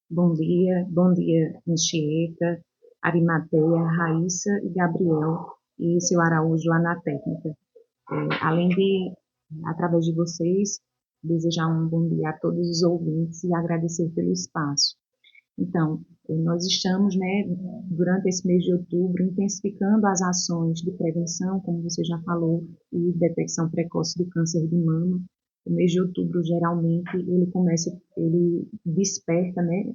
Bom dia, Anchieta, Arimateia, Raíssa e Gabriel, e seu Araújo lá na técnica. Além de, através de vocês, desejar um bom dia a todos os ouvintes e agradecer pelo espaço. Então, nós estamos, né, durante esse mês de outubro, intensificando as ações de prevenção, como você já falou, e detecção precoce do câncer de mama. O mês de outubro, geralmente, ele desperta, né,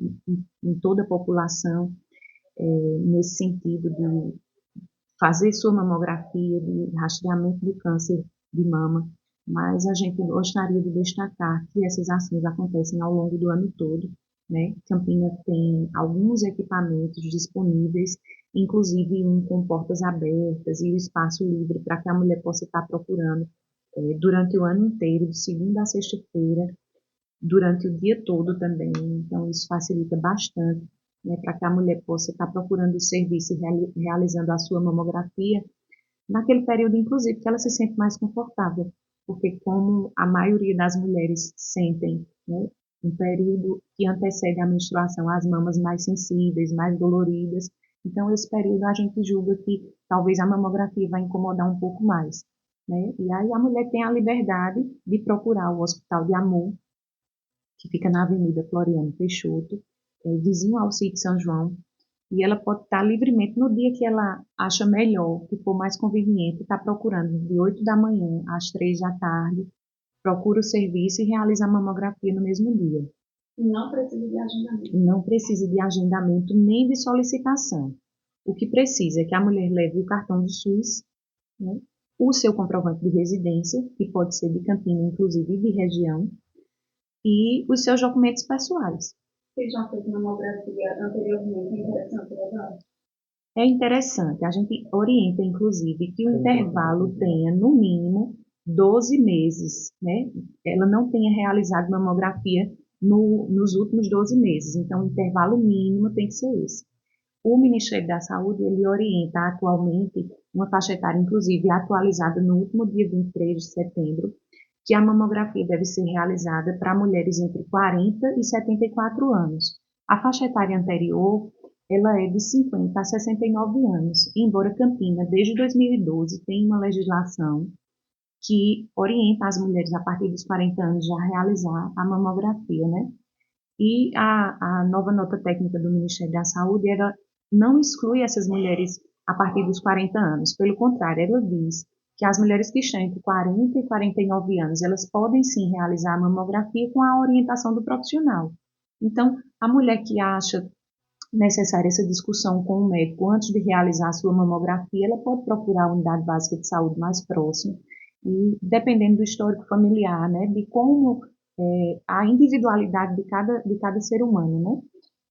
em toda a população, nesse sentido de fazer sua mamografia, de rastreamento do câncer de mama, mas a gente gostaria de destacar que essas ações acontecem ao longo do ano todo, né? Campinas tem alguns equipamentos disponíveis, inclusive um com portas abertas e o espaço livre para que a mulher possa estar procurando durante o ano inteiro, de segunda a sexta-feira, durante o dia todo também. Então, isso facilita bastante, né, para que a mulher possa estar procurando o serviço e realizando a sua mamografia naquele período, inclusive, que ela se sente mais confortável, porque como a maioria das mulheres sentem, né, um período que antecede a menstruação, as mamas mais sensíveis, mais doloridas, então esse período a gente julga que talvez a mamografia vai incomodar um pouco mais, né? E aí a mulher tem a liberdade de procurar o Hospital de Amor, que fica na Avenida Floriano Peixoto, vizinho ao sítio São João, e ela pode estar livremente no dia que ela acha melhor, que for mais conveniente, estar procurando de 8 da manhã às 3 da tarde, procura o serviço e realiza a mamografia no mesmo dia. Não precisa de agendamento. Não precisa de agendamento nem de solicitação. O que precisa é que a mulher leve o cartão do SUS, né, o seu comprovante de residência, que pode ser de Campina, inclusive de região, e os seus documentos pessoais. Você já fez mamografia anteriormente? É interessante, legal? É interessante, a gente orienta, inclusive, que o intervalo tenha, no mínimo, 12 meses, né? Ela não tenha realizado mamografia nos últimos 12 meses, então o intervalo mínimo tem que ser esse. O Ministério da Saúde, ele orienta atualmente uma faixa etária, inclusive, atualizada no último dia 23 de setembro, que a mamografia deve ser realizada para mulheres entre 40 e 74 anos. A faixa etária anterior, ela é de 50 a 69 anos, embora Campina, desde 2012, tenha uma legislação que orienta as mulheres a partir dos 40 anos já a realizar a mamografia, né? E a nova nota técnica do Ministério da Saúde, ela não exclui essas mulheres a partir dos 40 anos. Pelo contrário, ela diz que as mulheres que estão entre 40 e 49 anos, elas podem sim realizar a mamografia com a orientação do profissional. Então, a mulher que acha necessária essa discussão com o médico antes de realizar a sua mamografia, ela pode procurar a unidade básica de saúde mais próxima e, dependendo do histórico familiar, né, de como a individualidade de cada ser humano, né?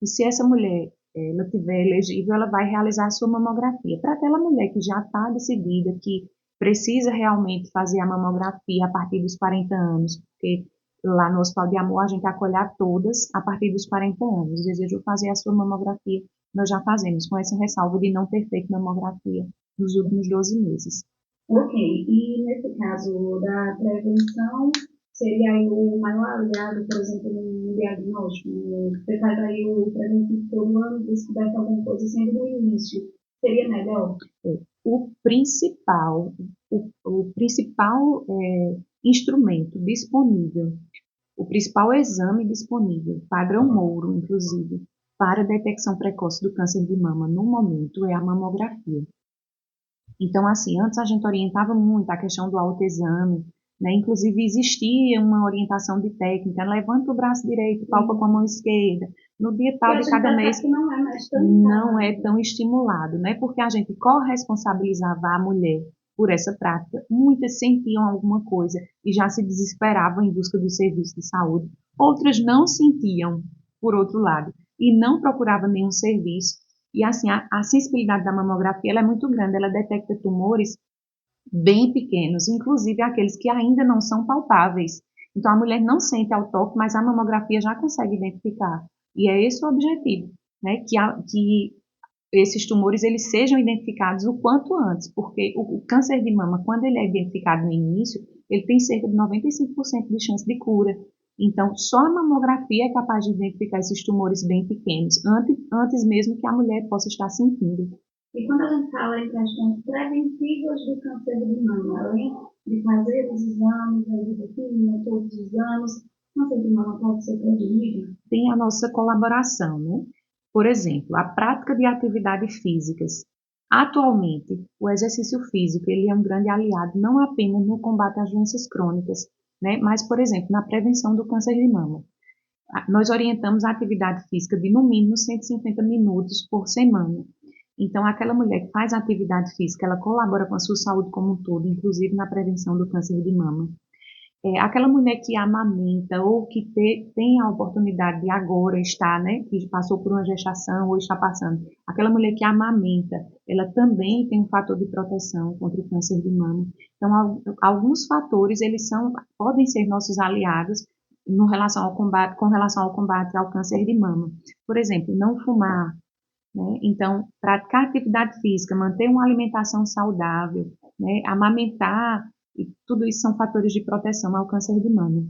E se essa mulher ela tiver elegível, ela vai realizar a sua mamografia. Para aquela mulher que já está decidida, que precisa realmente fazer a mamografia a partir dos 40 anos, porque lá no Hospital de Amor a gente acolhe a todas a partir dos 40 anos. Desejou fazer a sua mamografia, nós já fazemos, com essa ressalva de não ter feito mamografia nos últimos 12 meses. Ok, e nesse caso da prevenção, seria aí o maior aliado, por exemplo, no diagnóstico? Você faz aí o preventivo todo ano, descoberta alguma coisa sempre no início, seria melhor? O principal, o principal instrumento disponível, o principal exame disponível, padrão Mouro, inclusive, para detecção precoce do câncer de mama no momento é a mamografia. Então, assim, antes a gente orientava muito a questão do autoexame, né? Inclusive existia uma orientação de técnica, levanta o braço direito, palpa com a mão esquerda, no dia tal de cada mês, não é mais tão não é tão estimulado, né? Porque a gente corresponsabilizava a mulher por essa prática. Muitas sentiam alguma coisa e já se desesperavam em busca do serviço de saúde. Outras não sentiam, por outro lado, e não procuravam nenhum serviço. E assim, a sensibilidade da mamografia ela é muito grande, ela detecta tumores bem pequenos, inclusive aqueles que ainda não são palpáveis. Então a mulher não sente ao toque, mas a mamografia já consegue identificar. E é esse o objetivo, né? Que esses tumores eles sejam identificados o quanto antes, porque o câncer de mama, quando ele é identificado no início, ele tem cerca de 95% de chance de cura. Então, só a mamografia é capaz de identificar esses tumores bem pequenos, antes mesmo que a mulher possa estar sentindo. E quando a gente fala em questões preventivas do câncer de mama, além de fazer os exames, de rotina, todos os anos, o câncer de mama pode ser prevenido? Tem a nossa colaboração, né? Por exemplo, a prática de atividades físicas. Atualmente, o exercício físico ele é um grande aliado não apenas no combate às doenças crônicas, né, mas, por exemplo, na prevenção do câncer de mama. Nós orientamos a atividade física de no mínimo 150 minutos por semana. Então, aquela mulher que faz atividade física, ela colabora com a sua saúde como um todo, inclusive na prevenção do câncer de mama. Aquela mulher que amamenta ou que tem a oportunidade de agora estar, né, que passou por uma gestação ou está passando, aquela mulher que amamenta, ela também tem um fator de proteção contra o câncer de mama. Então, alguns fatores, podem ser nossos aliados com relação ao combate ao câncer de mama. Por exemplo, não fumar, né? Então, praticar atividade física, manter uma alimentação saudável, né? Amamentar, e tudo isso são fatores de proteção ao câncer de mama.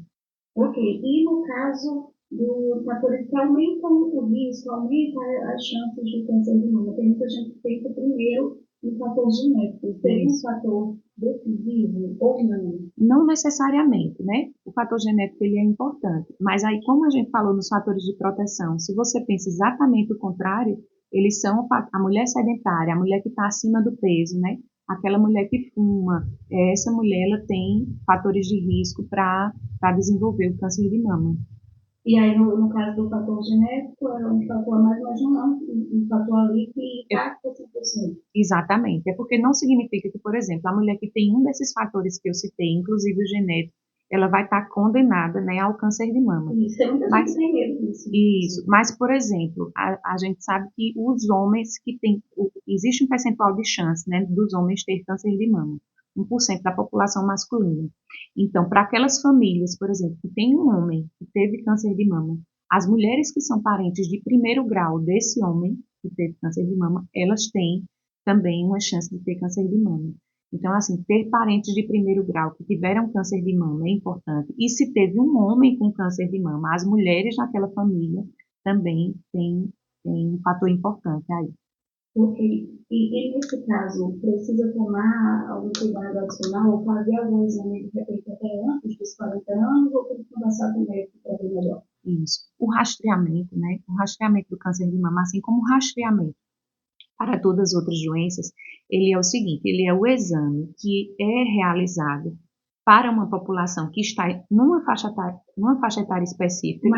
Ok, e no caso dos fatores que aumentam o risco, aumentam as chances de câncer de mama, tem muita gente que pensa primeiro no fator genético. Tem um fator decisivo ou não? Não necessariamente, né? O fator genético ele é importante, mas aí como a gente falou nos fatores de proteção, se você pensa exatamente o contrário, eles são a mulher sedentária, a mulher que está acima do peso, né? Aquela mulher que fuma, essa mulher ela tem fatores de risco para desenvolver o câncer de mama. E aí, no caso do fator genético, é um fator a mais, mas não é um fator ali que impacta 100%. Exatamente. É porque não significa que, por exemplo, a mulher que tem um desses fatores que eu citei, inclusive o genético, ela vai estar condenada, né, ao câncer de mama. Isso, tem muita gente que tem medo disso. Isso. Mas, por exemplo, a gente sabe que os homens que têm, existe um percentual de chance, né, dos homens ter câncer de mama. 1% da população masculina. Então, para aquelas famílias, por exemplo, que tem um homem que teve câncer de mama, as mulheres que são parentes de primeiro grau desse homem que teve câncer de mama, elas têm também uma chance de ter câncer de mama. Então, assim, ter parentes de primeiro grau que tiveram câncer de mama é importante. E se teve um homem com câncer de mama, as mulheres naquela família também têm um fator importante aí. Ok. E nesse caso, precisa tomar algum cuidado adicional ou fazer algum exame de repente até antes dos 40 anos ou tem que conversar com o médico para ver melhor? Isso. O rastreamento, né? O rastreamento do câncer de mama, assim como o rastreamento para todas as outras doenças, ele é o seguinte, ele é o exame que é realizado para uma população que está numa faixa etária específica,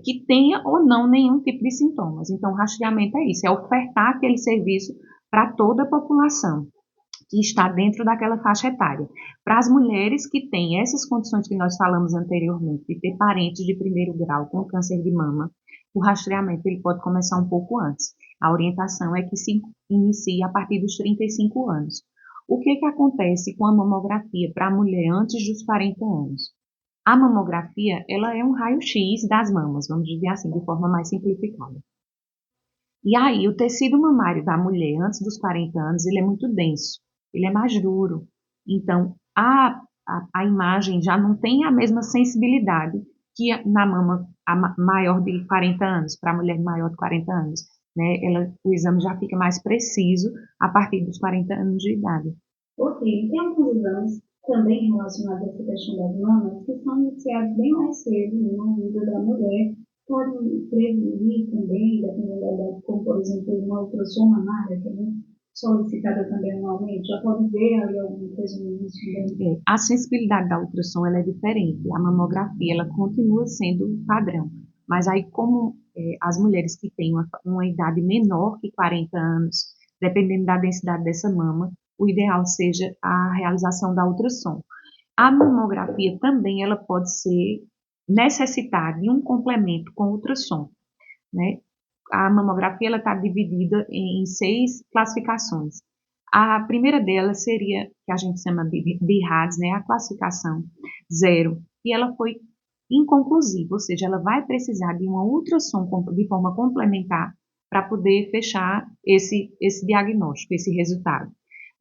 que tenha ou não nenhum tipo de sintomas. Então, o rastreamento é isso, é ofertar aquele serviço para toda a população que está dentro daquela faixa etária. Para as mulheres que têm essas condições que nós falamos anteriormente, de ter parentes de primeiro grau com câncer de mama, o rastreamento ele pode começar um pouco antes. A orientação é que se inicie a partir dos 35 anos. O que acontece com a mamografia para a mulher antes dos 40 anos? A mamografia, ela é um raio-x das mamas, vamos dizer assim, de forma mais simplificada. E aí, o tecido mamário da mulher antes dos 40 anos, ele é muito denso, ele é mais duro. Então, a imagem já não tem a mesma sensibilidade que na mama maior de 40 anos, para a mulher maior de 40 anos. Né? O exame já fica mais preciso a partir dos 40 anos de idade. Ok, tem alguns exames também relacionados a essa questão das mamas que são iniciados bem mais cedo, né, na vida da mulher, podem prevenir também, dependendo da idade, como por exemplo uma ultrassom mamária, que é muito solicitada também anualmente, já pode ver ali alguma coisa no início também. A sensibilidade da ultrassom ela é diferente, a mamografia ela continua sendo padrão, mas aí como as mulheres que têm uma idade menor que 40 anos, dependendo da densidade dessa mama, o ideal seja a realização da ultrassom. A mamografia também ela pode necessitar de um complemento com ultrassom, né? A mamografia ela está dividida em 6 classificações. A primeira delas seria, que a gente chama de BIRADS, né? A classificação 0, e ela foi inconclusiva, ou seja, ela vai precisar de uma ultrassom de forma complementar para poder fechar esse diagnóstico, esse resultado.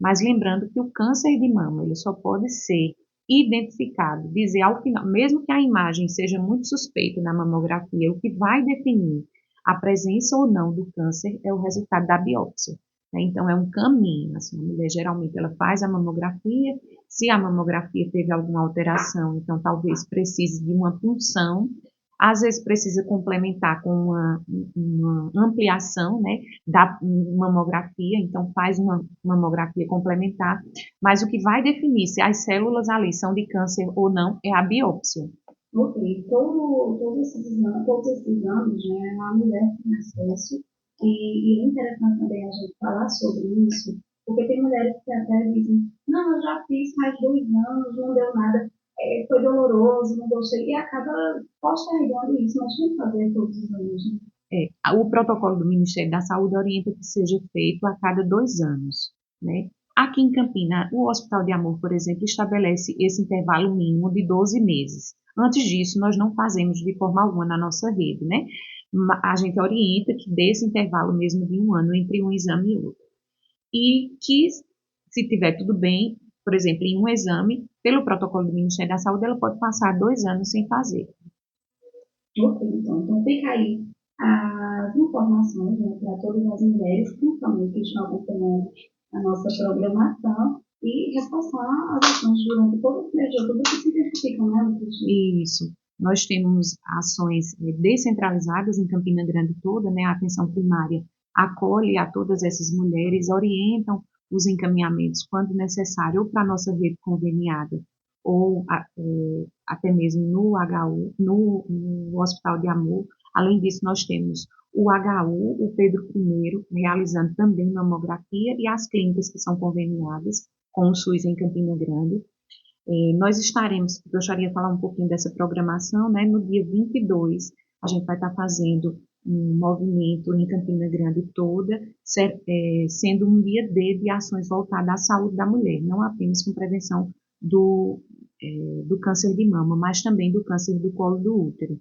Mas lembrando que o câncer de mama ele só pode ser identificado, dizer ao final, mesmo que a imagem seja muito suspeita na mamografia, o que vai definir a presença ou não do câncer é o resultado da biópsia, né? Então, é um caminho, assim, a mulher geralmente ela faz a mamografia, se a mamografia teve alguma alteração, então talvez precise de uma punção, às vezes precisa complementar com uma ampliação, né, da mamografia, então faz uma mamografia complementar, mas o que vai definir se as células ali são de câncer ou não é a biópsia. Ok, todos esses exames, né, a mulher tem acesso, e é interessante também a gente falar sobre isso, porque tem mulheres que até dizem, não, eu já fiz faz 2 anos, não deu nada, foi doloroso, não gostei, e acaba postergando isso, mas tem que fazer todos os anos, né? O protocolo do Ministério da Saúde orienta que seja feito a cada 2 anos, né? Aqui em Campina, o Hospital de Amor, por exemplo, estabelece esse intervalo mínimo de 12 meses. Antes disso, nós não fazemos de forma alguma na nossa rede, né? A gente orienta que dê esse intervalo mesmo de 1 ano entre um exame e outro. E que, se tiver tudo bem, por exemplo, em um exame, pelo protocolo do Ministério da Saúde, ela pode passar 2 anos sem fazer. Ok, então fica aí as informações, né, para todas as mulheres, principalmente que estão acompanhando a nossa programação, e reforçar as ações durante todo o mês de outubro que se intensificam, né, Cristina? Isso. Nós temos ações descentralizadas em Campina Grande toda, né? A atenção primária acolhe a todas essas mulheres, orientam os encaminhamentos quando necessário, ou para a nossa rede conveniada, ou até mesmo no HU, no Hospital de Amor. Além disso, nós temos o HU, o Pedro I, realizando também mamografia, e as clínicas que são conveniadas com o SUS em Campina Grande. Nós estaremos, gostaria de falar um pouquinho dessa programação, né? No dia 22, a gente vai estar fazendo um movimento em Campina Grande toda, sendo um dia de ações voltadas à saúde da mulher, não apenas com prevenção do câncer de mama, mas também do câncer do colo do útero.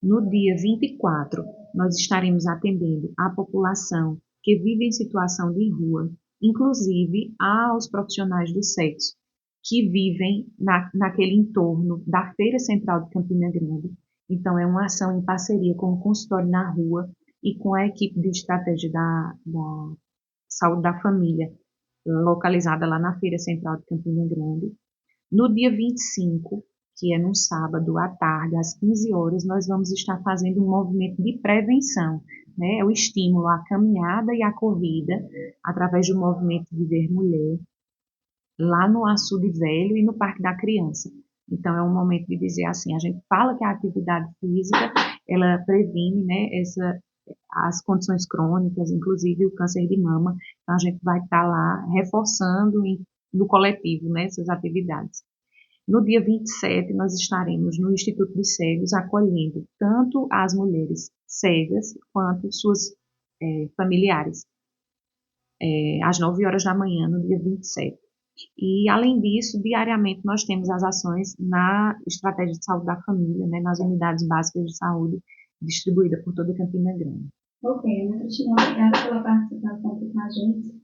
No dia 24, nós estaremos atendendo a população que vive em situação de rua, inclusive aos profissionais do sexo, que vivem naquele entorno da Feira Central de Campina Grande. Então, é uma ação em parceria com o consultório na rua e com a equipe de estratégia da saúde da família, localizada lá na Feira Central de Campina Grande. No dia 25, que é num sábado à tarde, às 15 horas, nós vamos estar fazendo um movimento de prevenção, né? O estímulo à caminhada e à corrida, através do movimento Viver Mulher, lá no Açude Velho e no Parque da Criança. Então, é um momento de dizer assim, a gente fala que a atividade física, ela previne, né, as condições crônicas, inclusive o câncer de mama. Então, a gente vai estar lá reforçando no coletivo, né, essas atividades. No dia 27, nós estaremos no Instituto dos Cegos, acolhendo tanto as mulheres cegas quanto suas familiares, às 9 horas da manhã, no dia 27. E, além disso, diariamente nós temos as ações na Estratégia de Saúde da Família, né, nas unidades básicas de saúde, distribuída por toda Campina Grande. Ok, Ana Cristina, obrigada pela participação aqui com a gente.